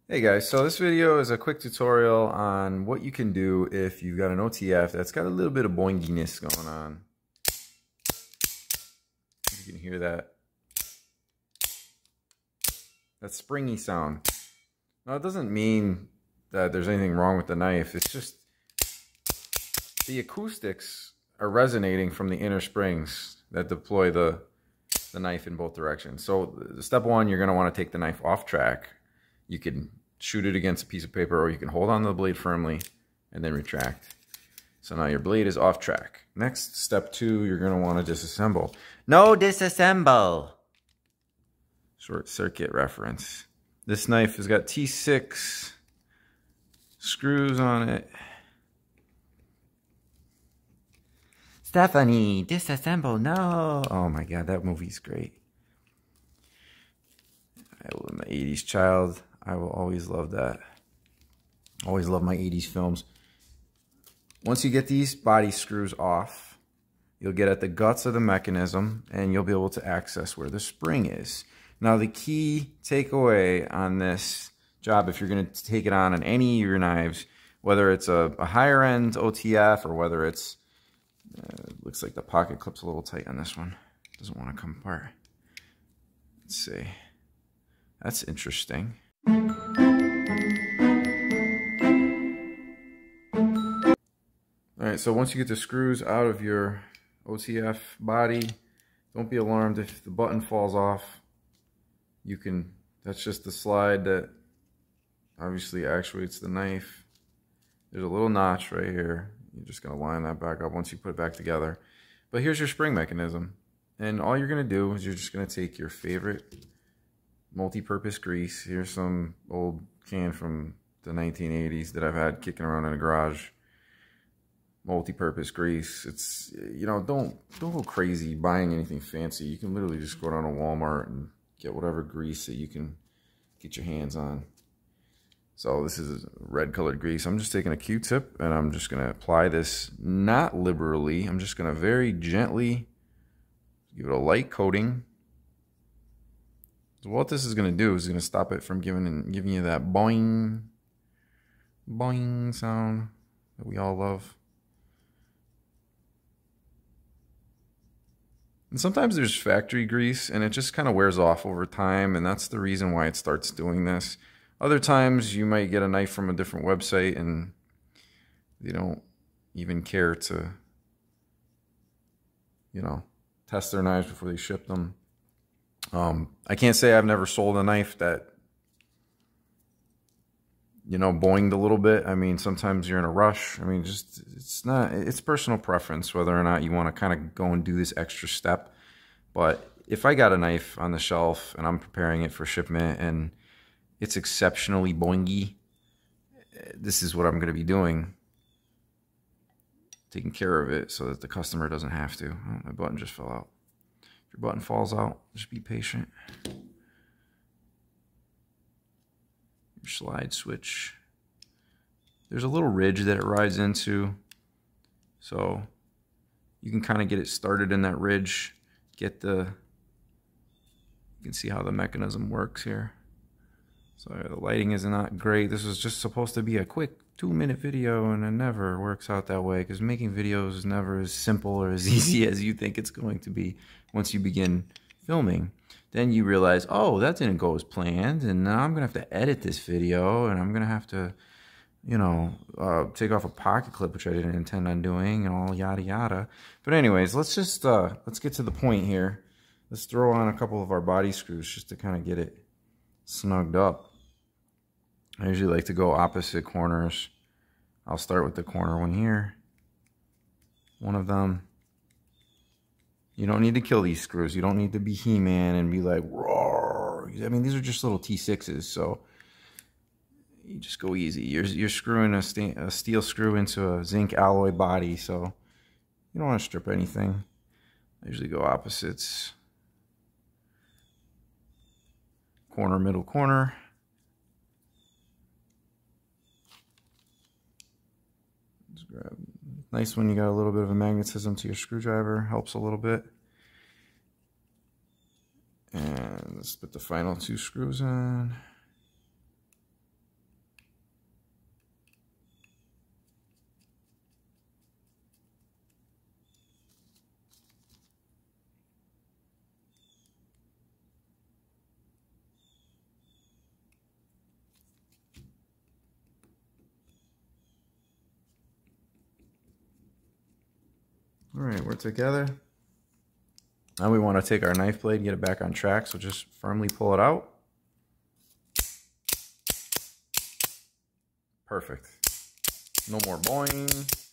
Hey guys, so this video is a quick tutorial on what you can do if you've got an OTF that's got a little bit of boinginess going on. You can hear that. That springy sound. Now it doesn't mean that there's anything wrong with the knife, it's just the acoustics are resonating from the inner springs that deploy the knife in both directions. So step one, you're going to want to take the knife off track. You can shoot it against a piece of paper, or you can hold on to the blade firmly and then retract. So now your blade is off track. Next, step two, you're going to want to disassemble. No disassemble! Short circuit reference. This knife has got T6 screws on it. Stephanie, disassemble, no! Oh my god, that movie's great. I was an 80s child. I will always love that. Always love my 80s films. Once you get these body screws off, you'll get at the guts of the mechanism and you'll be able to access where the spring is. Now the key takeaway on this job, if you're going to take it on any of your knives, whether it's a higher end OTF or whether it's, looks like the pocket clip's a little tight on this one. Doesn't want to come apart. Let's see. That's interesting. Alright, so once you get the screws out of your OTF body, don't be alarmed if the button falls off. You can, that's just the slide that obviously actuates the knife. There's a little notch right here. You're just going to line that back up once you put it back together. But here's your spring mechanism. And all you're going to do is you're just going to take your favorite multi-purpose grease. Here's some old can from the 1980s that I've had kicking around in a garage. Multi-purpose grease. It's, you know, don't go crazy buying anything fancy. You can literally just go down to Walmart and get whatever grease that you can get your hands on. So this is red colored grease. I'm just taking a Q-tip and I'm just going to apply this, not liberally. I'm just going to very gently give it a light coating. So what this is going to do is going to stop it from giving you that boing, boing sound that we all love. And sometimes there's factory grease and it just kind of wears off over time, and that's the reason why it starts doing this. Other times you might get a knife from a different website and they don't even care to, you know, test their knives before they ship them. I can't say I've never sold a knife that, you know, boinged a little bit. I mean, sometimes you're in a rush. I mean, just, it's personal preference whether or not you want to kind of go and do this extra step. But if I got a knife on the shelf and I'm preparing it for shipment and it's exceptionally boingy, this is what I'm going to be doing. Taking care of it so that the customer doesn't have to. Oh, my button just fell out. If your button falls out, just be patient. Your slide switch. There's a little ridge that it rides into. So you can kind of get it started in that ridge. You can see how the mechanism works here. So the lighting is not great. This was just supposed to be a quick 2-minute video, and it never works out that way because making videos is never as simple or as easy as you think it's going to be once you begin filming. Then you realize, oh, that didn't go as planned, and now I'm going to have to edit this video, and I'm going to have to, you know, take off a pocket clip, which I didn't intend on doing, and all yada yada. But anyways, let's just, let's get to the point here. Let's throw on a couple of our body screws just to kind of get it snugged up. I usually like to go opposite corners. I'll start with the corner one here. One of them. You don't need to kill these screws. You don't need to be He-Man and be like, roar. I mean, these are just little T6s, so you just go easy. You're screwing a steel screw into a zinc alloy body, so you don't want to strip anything. I usually go opposites. Corner, middle corner. Just grab. Nice when you got a little bit of a magnetism to your screwdriver. Helps a little bit. And let's put the final 2 screws in. All right, we're together. Now we want to take our knife blade and get it back on track, so just firmly pull it out. Perfect. No more boing.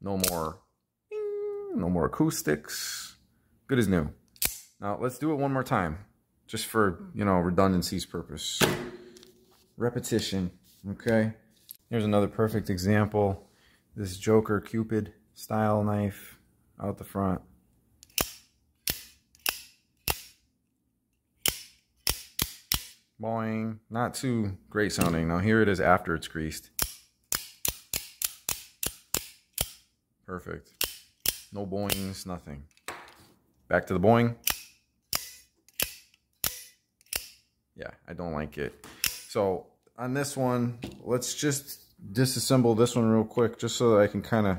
No more bing, no more acoustics. Good as new. Now let's do it one more time, just for, you know, redundancy's purpose. Repetition, okay? Here's another perfect example. This Joker Cupid style knife out the front. Boing. Not too great sounding. Now here it is after it's greased. Perfect. No boings, nothing. Back to the boing. Yeah, I don't like it. So on this one, let's just disassemble this one real quick, just so that I can kind of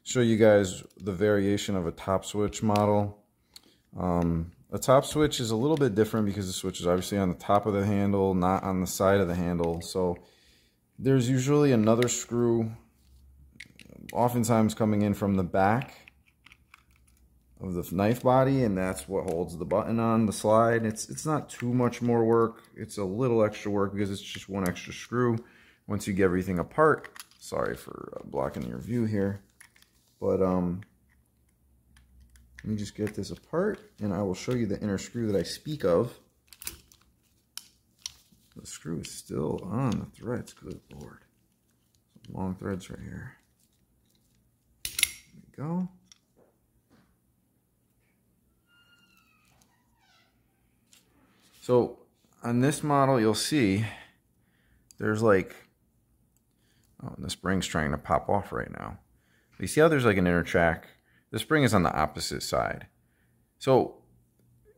show you guys the variation of a top switch model. A top switch is a little bit different because the switch is obviously on the top of the handle, not on the side of the handle. So there's usually another screw, oftentimes coming in from the back of the knife body, and that's what holds the button on the slide. It's not too much more work. It's a little extra work because it's just one extra screw once you get everything apart. Sorry for blocking your view here, but let me just get this apart, and I will show you the inner screw that I speak of. The screw is still on the threads. Good Lord. Some long threads right here. There we go. So on this model, you'll see there's like, oh, the spring's trying to pop off right now. You see how there's like an inner track? The spring is on the opposite side. So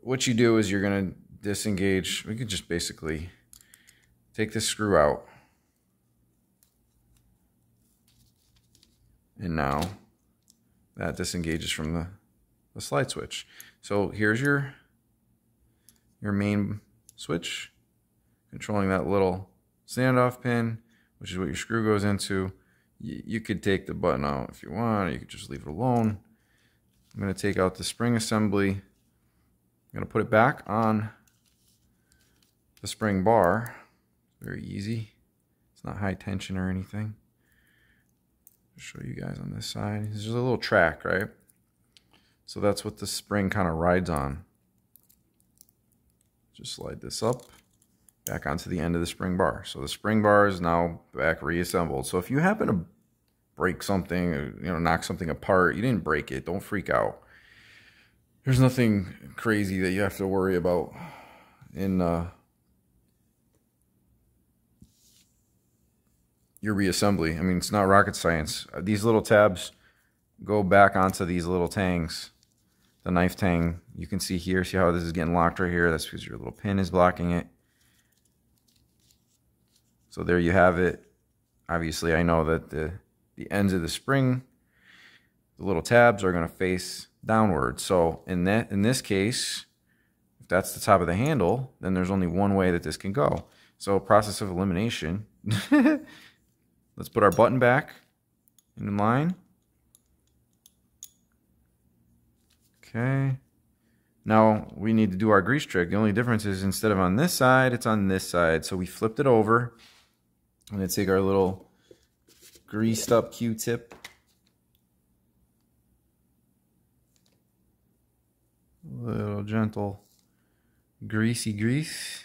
what you do is you're going to disengage. We could just basically take this screw out. And now that disengages from the slide switch. So here's your main switch, controlling that little standoff pin, which is what your screw goes into. You could take the button out if you want, or you could just leave it alone. I'm going to take out the spring assembly. I'm going to put it back on the spring bar. Very easy. It's not high tension or anything. I'll show you guys on this side. There's a little track, right? So that's what the spring kind of rides on. Just slide this up, back onto the end of the spring bar. So the spring bar is now back reassembled. So if you happen to break something, or, you know, knock something apart, you didn't break it, don't freak out. There's nothing crazy that you have to worry about in your reassembly. I mean, it's not rocket science. These little tabs go back onto these little tangs. The knife tang, you can see here, see how this is getting locked right here? That's because your little pin is blocking it. So there you have it. Obviously, I know that the ends of the spring, the little tabs are going to face downward. So in this case, if that's the top of the handle, then there's only one way that this can go. So process of elimination. Let's put our button back in line. Okay. Now we need to do our grease trick. The only difference is instead of on this side, it's on this side. So we flipped it over. I'm going to take our little greased up Q-tip. A little gentle greasy grease.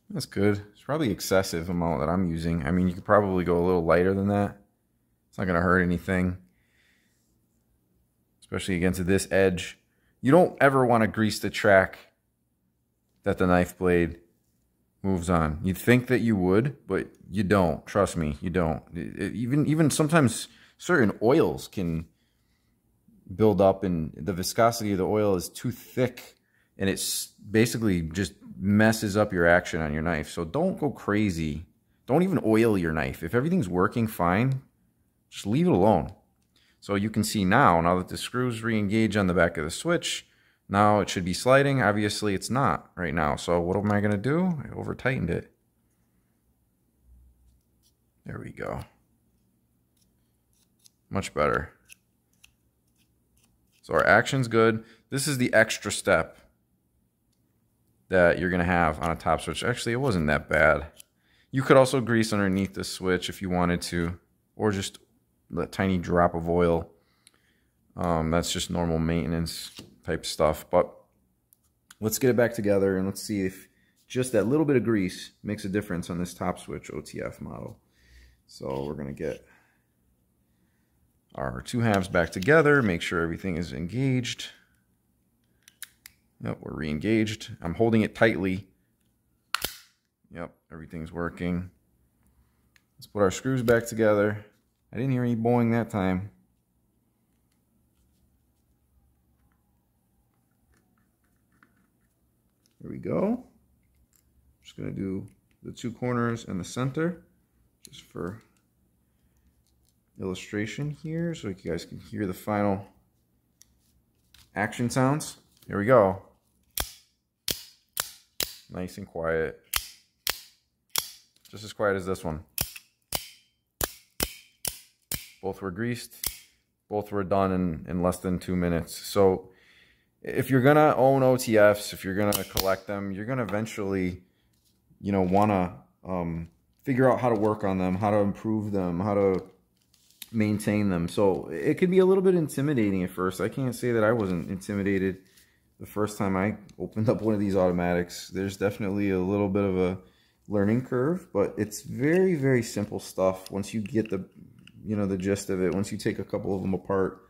That's good. It's probably excessive amount that I'm using. I mean, you could probably go a little lighter than that. It's not going to hurt anything. Especially against this edge. You don't ever want to grease the track that the knife blade moves on. You'd think that you would, but you don't. Trust me, you don't. Even sometimes certain oils can build up, and the viscosity of the oil is too thick, and it's basically just messes up your action on your knife. So don't go crazy. Don't even oil your knife. If everything's working fine, just leave it alone. So you can see now that the screws re-engage on the back of the switch, now it should be sliding. Obviously it's not right now. So what am I going to do? I over tightened it. There we go. Much better. So our action's good. This is the extra step that you're going to have on a top switch. Actually, it wasn't that bad. You could also grease underneath the switch if you wanted to, or just a tiny drop of oil. That's just normal maintenance type stuff. But let's get it back together and let's see if just that little bit of grease makes a difference on this top switch OTF model. So we're going to get our two halves back together, make sure everything is engaged. Yep, we're re-engaged. I'm holding it tightly. Yep, everything's working. Let's put our screws back together. I didn't hear any boing that time. There we go. Just gonna do the two corners and the center, just for illustration here, so you guys can hear the final action sounds. Here we go. Nice and quiet. Just as quiet as this one. Both were greased. Both were done in less than 2 minutes. So if you're gonna own OTFs, if you're gonna collect them, you're gonna eventually, you know, wanna figure out how to work on them, how to improve them, how to maintain them. So it could be a little bit intimidating at first. I can't say that I wasn't intimidated the first time I opened up one of these automatics. There's definitely a little bit of a learning curve, but it's very, very simple stuff once you get the, you know, the gist of it. Once you take a couple of them apart,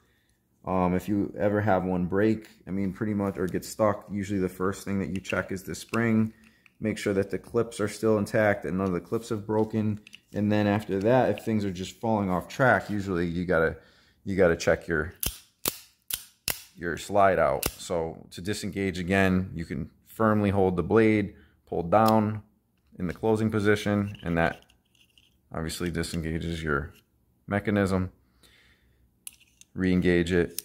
if you ever have one break, I mean, pretty much, or get stuck, usually the first thing that you check is the spring. Make sure that the clips are still intact and none of the clips have broken. And then after that, if things are just falling off track, usually you gotta check your slide out. So to disengage again, you can firmly hold the blade, pull down in the closing position, and that obviously disengages your mechanism. Re-engage it.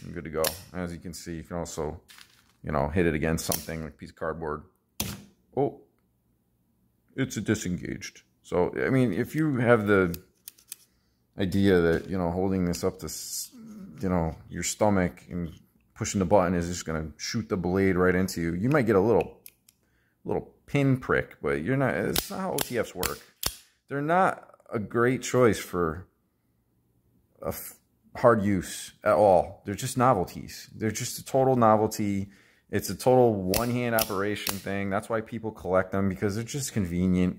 I'm good to go. As you can see, you can also, you know, hit it against something like a piece of cardboard. Oh, it's disengaged. So, I mean, if you have the idea that, you know, holding this up to, you know, your stomach and pushing the button is just going to shoot the blade right into you, you might get a little pin prick, but you're not, it's not how OTFs work. They're not a great choice for a hard use at all. They're just novelties. They're just a total novelty. It's a total one-hand operation thing. That's why people collect them, because they're just convenient.